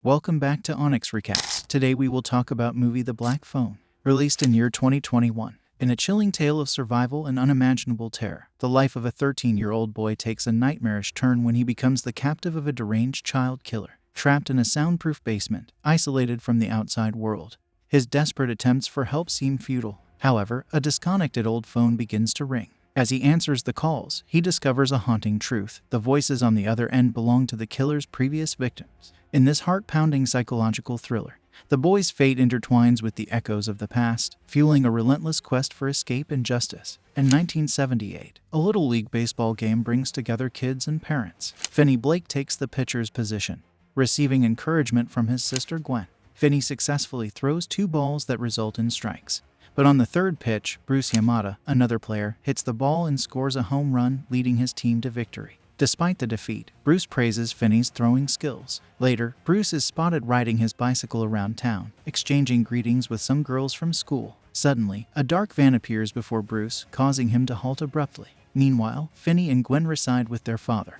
Welcome back to Onyx Recaps. Today we will talk about movie The Black Phone, released in year 2021. In a chilling tale of survival and unimaginable terror, the life of a 13-year-old boy takes a nightmarish turn when he becomes the captive of a deranged child killer. Trapped in a soundproof basement, isolated from the outside world, his desperate attempts for help seem futile. However, a disconnected old phone begins to ring. As he answers the calls, he discovers a haunting truth. The voices on the other end belong to the killer's previous victims. In this heart-pounding psychological thriller, the boy's fate intertwines with the echoes of the past, fueling a relentless quest for escape and justice. In 1978, a Little League baseball game brings together kids and parents. Finney Blake takes the pitcher's position, receiving encouragement from his sister Gwen. Finney successfully throws two balls that result in strikes. But on the third pitch, Bruce Yamada, another player, hits the ball and scores a home run, leading his team to victory. Despite the defeat, Bruce praises Finney's throwing skills. Later, Bruce is spotted riding his bicycle around town, exchanging greetings with some girls from school. Suddenly, a dark van appears before Bruce, causing him to halt abruptly. Meanwhile, Finney and Gwen reside with their father,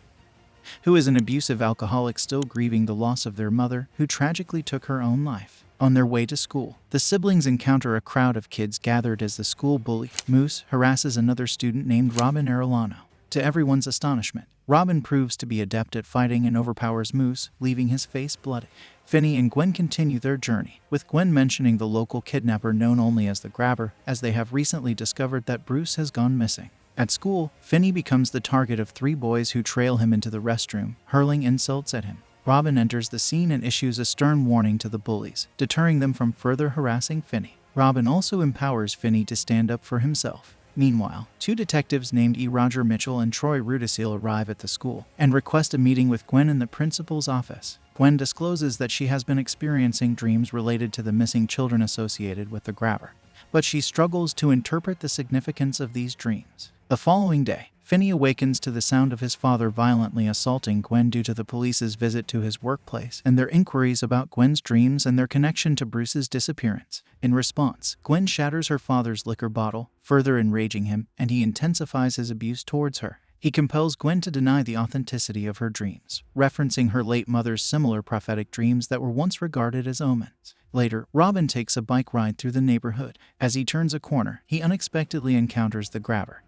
who is an abusive alcoholic still grieving the loss of their mother, who tragically took her own life. On their way to school, the siblings encounter a crowd of kids gathered as the school bully, Moose, harasses another student named Robin Arellano. To everyone's astonishment, Robin proves to be adept at fighting and overpowers Moose, leaving his face bloody. Finney and Gwen continue their journey, with Gwen mentioning the local kidnapper known only as the Grabber, as they have recently discovered that Bruce has gone missing. At school, Finney becomes the target of three boys who trail him into the restroom, hurling insults at him. Robin enters the scene and issues a stern warning to the bullies, deterring them from further harassing Finney. Robin also empowers Finney to stand up for himself. Meanwhile, two detectives named E. Roger Mitchell and Troy Rudisill arrive at the school and request a meeting with Gwen in the principal's office. Gwen discloses that she has been experiencing dreams related to the missing children associated with the Grabber, but she struggles to interpret the significance of these dreams. The following day, Finney awakens to the sound of his father violently assaulting Gwen due to the police's visit to his workplace and their inquiries about Gwen's dreams and their connection to Bruce's disappearance. In response, Gwen shatters her father's liquor bottle, further enraging him, and he intensifies his abuse towards her. He compels Gwen to deny the authenticity of her dreams, referencing her late mother's similar prophetic dreams that were once regarded as omens. Later, Robin takes a bike ride through the neighborhood. As he turns a corner, he unexpectedly encounters the Grabber,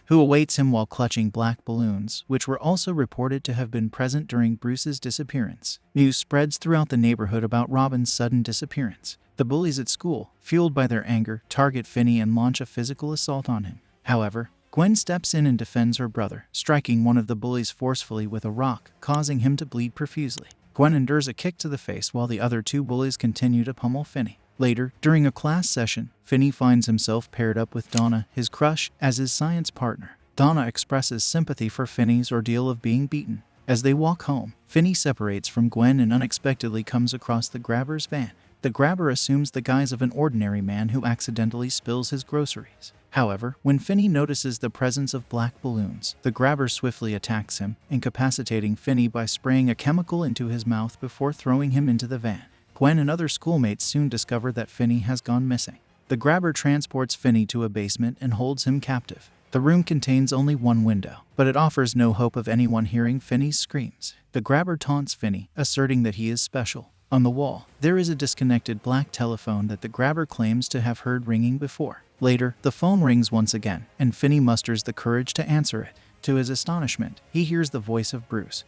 who awaits him while clutching black balloons, which were also reported to have been present during Bruce's disappearance. News spreads throughout the neighborhood about Robin's sudden disappearance. The bullies at school, fueled by their anger, target Finney and launch a physical assault on him. However, Gwen steps in and defends her brother, striking one of the bullies forcefully with a rock, causing him to bleed profusely. Gwen endures a kick to the face while the other two bullies continue to pummel Finney. Later, during a class session, Finney finds himself paired up with Donna, his crush, as his science partner. Donna expresses sympathy for Finney's ordeal of being beaten. As they walk home, Finney separates from Gwen and unexpectedly comes across the Grabber's van. The Grabber assumes the guise of an ordinary man who accidentally spills his groceries. However, when Finney notices the presence of black balloons, the Grabber swiftly attacks him, incapacitating Finney by spraying a chemical into his mouth before throwing him into the van. Gwen and other schoolmates soon discover that Finney has gone missing. The Grabber transports Finney to a basement and holds him captive. The room contains only one window, but it offers no hope of anyone hearing Finney's screams. The Grabber taunts Finney, asserting that he is special. On the wall, there is a disconnected black telephone that the Grabber claims to have heard ringing before. Later, the phone rings once again, and Finney musters the courage to answer it. To his astonishment, he hears the voice of Bruce,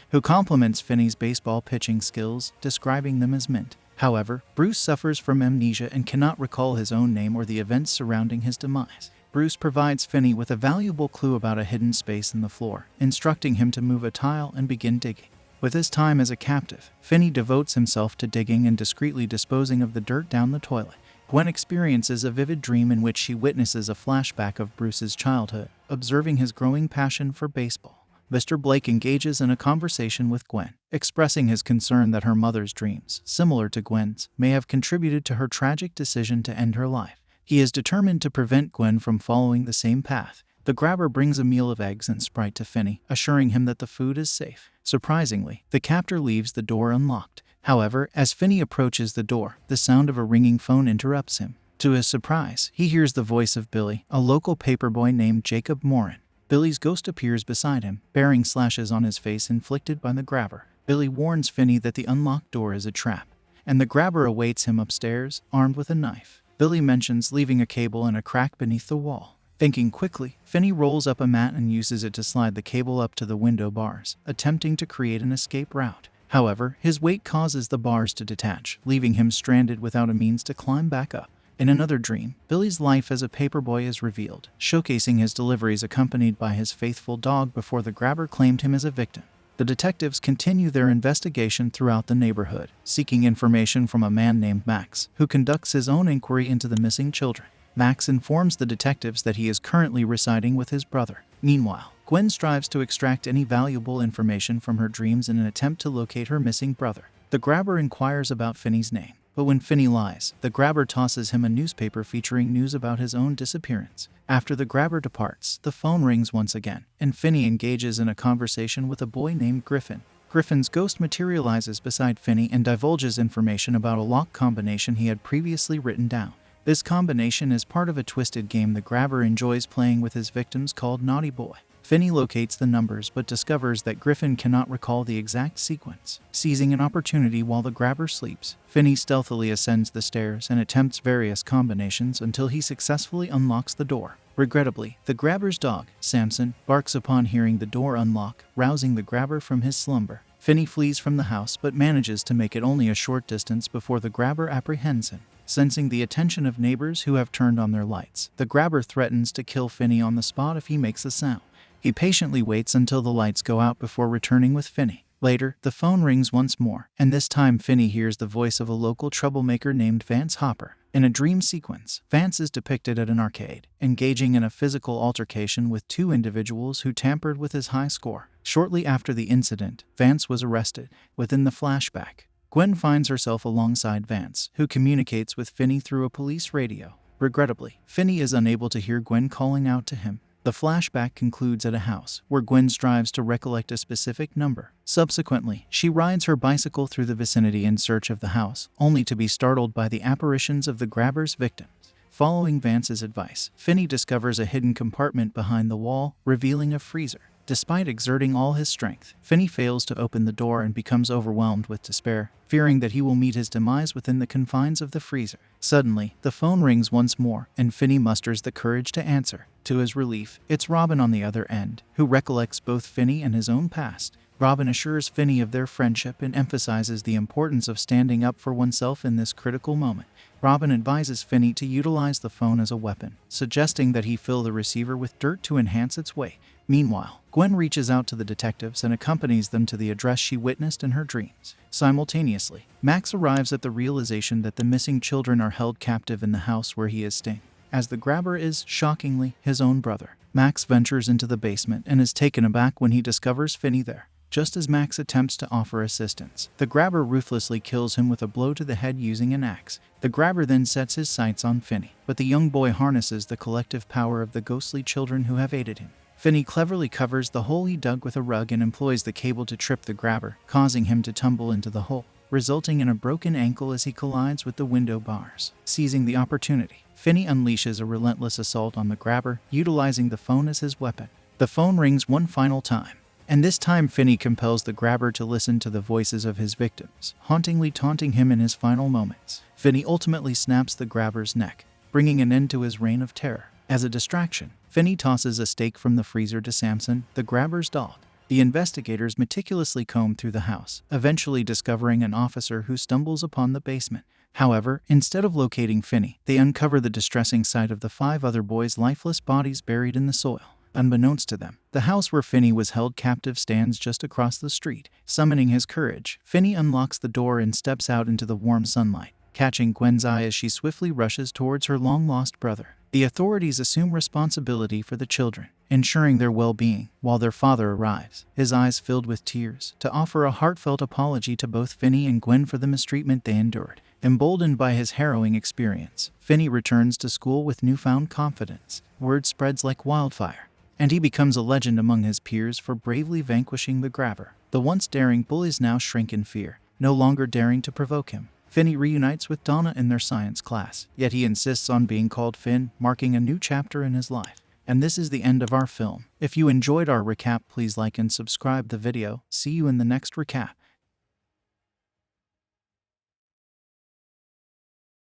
who compliments Finney's baseball pitching skills, describing them as mint. However, Bruce suffers from amnesia and cannot recall his own name or the events surrounding his demise. Bruce provides Finney with a valuable clue about a hidden space in the floor, instructing him to move a tile and begin digging. With his time as a captive, Finney devotes himself to digging and discreetly disposing of the dirt down the toilet. Gwen experiences a vivid dream in which she witnesses a flashback of Bruce's childhood, observing his growing passion for baseball. Mr. Blake engages in a conversation with Gwen, expressing his concern that her mother's dreams, similar to Gwen's, may have contributed to her tragic decision to end her life. He is determined to prevent Gwen from following the same path. The Grabber brings a meal of eggs and Sprite to Finney, assuring him that the food is safe. Surprisingly, the captor leaves the door unlocked. However, as Finney approaches the door, the sound of a ringing phone interrupts him. To his surprise, he hears the voice of Billy, a local paperboy named Jacob Morin. Billy's ghost appears beside him, bearing slashes on his face inflicted by the Grabber. Billy warns Finney that the unlocked door is a trap, and the grabber awaits him upstairs, armed with a knife. Billy mentions leaving a cable in a crack beneath the wall. Thinking quickly, Finney rolls up a mat and uses it to slide the cable up to the window bars, attempting to create an escape route. However, his weight causes the bars to detach, leaving him stranded without a means to climb back up. In another dream, Billy's life as a paperboy is revealed, showcasing his deliveries accompanied by his faithful dog before the grabber claimed him as a victim. The detectives continue their investigation throughout the neighborhood, seeking information from a man named Max, who conducts his own inquiry into the missing children. Max informs the detectives that he is currently residing with his brother. Meanwhile, Gwen strives to extract any valuable information from her dreams in an attempt to locate her missing brother. The grabber inquires about Finney's name, but when Finney lies, the grabber tosses him a newspaper featuring news about his own disappearance. After the grabber departs, the phone rings once again, and Finney engages in a conversation with a boy named Griffin. Griffin's ghost materializes beside Finney and divulges information about a lock combination he had previously written down. This combination is part of a twisted game the grabber enjoys playing with his victims called Naughty Boy. Finney locates the numbers but discovers that Griffin cannot recall the exact sequence. Seizing an opportunity while the grabber sleeps, Finney stealthily ascends the stairs and attempts various combinations until he successfully unlocks the door. Regrettably, the grabber's dog, Samson, barks upon hearing the door unlock, rousing the grabber from his slumber. Finney flees from the house but manages to make it only a short distance before the grabber apprehends him. Sensing the attention of neighbors who have turned on their lights, the grabber threatens to kill Finney on the spot if he makes a sound. He patiently waits until the lights go out before returning with Finney. Later, the phone rings once more, and this time Finney hears the voice of a local troublemaker named Vance Hopper. In a dream sequence, Vance is depicted at an arcade, engaging in a physical altercation with two individuals who tampered with his high score. Shortly after the incident, Vance was arrested. Within the flashback, Gwen finds herself alongside Vance, who communicates with Finney through a police radio. Regrettably, Finney is unable to hear Gwen calling out to him. The flashback concludes at a house, where Gwen strives to recollect a specific number. Subsequently, she rides her bicycle through the vicinity in search of the house, only to be startled by the apparitions of the grabber's victims. Following Vance's advice, Finney discovers a hidden compartment behind the wall, revealing a freezer. Despite exerting all his strength, Finney fails to open the door and becomes overwhelmed with despair, fearing that he will meet his demise within the confines of the freezer. Suddenly, the phone rings once more, and Finney musters the courage to answer. To his relief, it's Robin on the other end, who recollects both Finney and his own past. Robin assures Finney of their friendship and emphasizes the importance of standing up for oneself in this critical moment. Robin advises Finney to utilize the phone as a weapon, suggesting that he fill the receiver with dirt to enhance its weight. Meanwhile, Gwen reaches out to the detectives and accompanies them to the address she witnessed in her dreams. Simultaneously, Max arrives at the realization that the missing children are held captive in the house where he is staying, as the grabber is, shockingly, his own brother. Max ventures into the basement and is taken aback when he discovers Finney there. Just as Max attempts to offer assistance, the grabber ruthlessly kills him with a blow to the head using an axe. The grabber then sets his sights on Finney, but the young boy harnesses the collective power of the ghostly children who have aided him. Finney cleverly covers the hole he dug with a rug and employs the cable to trip the grabber, causing him to tumble into the hole, resulting in a broken ankle as he collides with the window bars. Seizing the opportunity, Finney unleashes a relentless assault on the grabber, utilizing the phone as his weapon. The phone rings one final time, and this time Finney compels the grabber to listen to the voices of his victims, hauntingly taunting him in his final moments. Finney ultimately snaps the grabber's neck, bringing an end to his reign of terror. As a distraction, Finney tosses a steak from the freezer to Samson, the grabber's dog. The investigators meticulously comb through the house, eventually discovering an officer who stumbles upon the basement. However, instead of locating Finney, they uncover the distressing sight of the 5 other boys' lifeless bodies buried in the soil. Unbeknownst to them, the house where Finney was held captive stands just across the street. Summoning his courage, Finney unlocks the door and steps out into the warm sunlight, catching Gwen's eye as she swiftly rushes towards her long-lost brother. The authorities assume responsibility for the children, ensuring their well-being, while their father arrives, his eyes filled with tears, to offer a heartfelt apology to both Finney and Gwen for the mistreatment they endured. Emboldened by his harrowing experience, Finney returns to school with newfound confidence. Word spreads like wildfire, and he becomes a legend among his peers for bravely vanquishing the grabber. The once daring bullies now shrink in fear, no longer daring to provoke him. Finney reunites with Donna in their science class, yet he insists on being called Finn, marking a new chapter in his life. And this is the end of our film. If you enjoyed our recap, please like and subscribe the video. See you in the next recap.